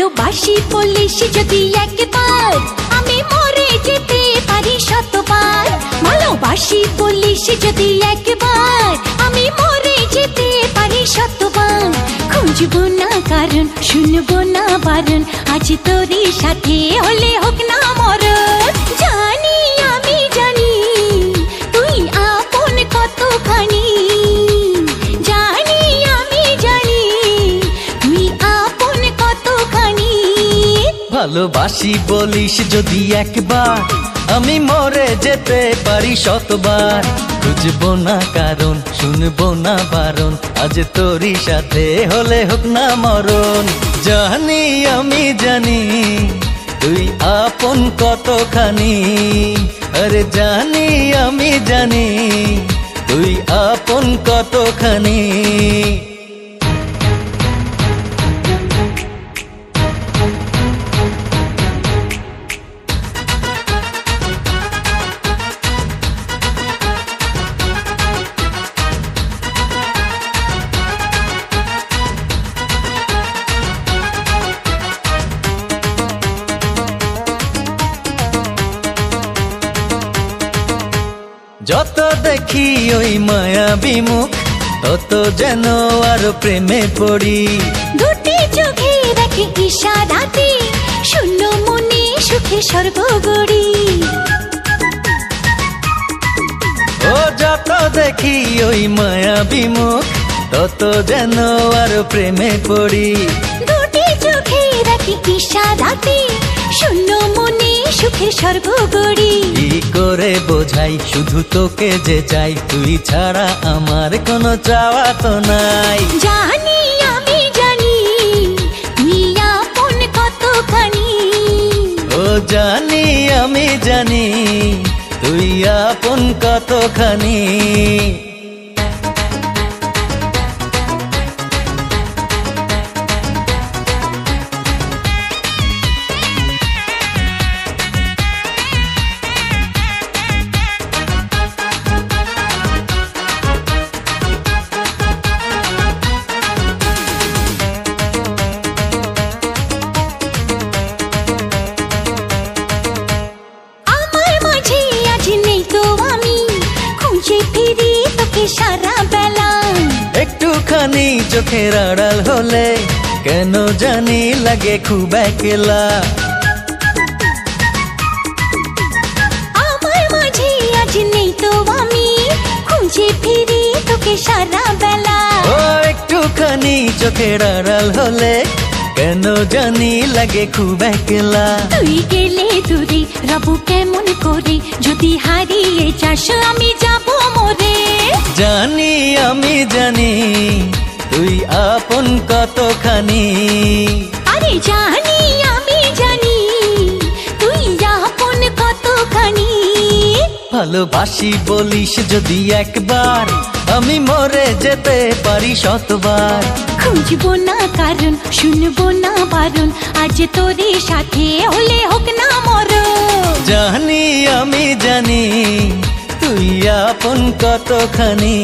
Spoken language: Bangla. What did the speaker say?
ভালোবাসি বলিস যদি একবার, আমি মরে যেতে পারি শতবার। ভালোবাসি বলিস যদি একবার, আমি মরে যেতে পারি শতবার। খুঁজবো না কারণ, শুনবো না বারণ, আজ তোরই সাথে হলে হোক না মরণ। জানি আমি জানি তুই আপন কতখানি, জানি আমি জানি তুই আপন কতখানি। ভালোবাসি বলিস যদি একবার, আমি মরে যেতে পারি শতবার। খুঁজবো না কারণ, শুনবো না বারণ, আজ তোরই সাথে হলে হোক না মরণ। জানি আমি জানি তুই আপন কতখানি, আরে জানি আমি জানি তুই আপন কতখানি। যত দেখি ওই মায়াবী মুখ, তত যেন আরো প্রেমে পড়ি। দুটি চোখে রাখে ইশারাতে, শূন্য মনে সুখে স্বর্গ গড়ি। ও যত দেখি ওই মায়াবী মুখ, তত যেন আরো প্রেমে পড়ি। দুটি চোখে রাখে ইশারাতে, শূন্য মনে সুখে স্বর্গ গড়ি। কি করে বোঝাই শুধু তোকে যে চাই, তুই ছাড়া আমার কোনো চাওয়া তো নাই। জানি আমি জানি তুই আপন কতখানি, ও জানি আমি জানি তুই আপন কতখানি। সারা বেলা একটুখানি চোখের আড়াল হলে কেন জানি লাগে খুব একলা। আমার মাঝে আজ নেই তো আমি, খুঁজে ফিরি তোকে সারা বেলা। ও একটুখানি চোখের আড়াল হলে কেন জানি লাগে খুব একলা। তুই গেলে দূরে রব কেমন করে, যদি হারিয়ে যাস আমি যাব মরে। জানি আমি জানি তুই আপন কতখানি, আরে জানি আমি জানি তুই আপন কতখানি। ভালোবাসি বলিস যদি একবার, আমি মরে যেতে পারি শতবার। খুঁজবো না কারণ, শুনবো না বারণ, আজ তোরই সাথে হলে হোক না মরণ। জানি আমি জানি তুই আপন কতখানি।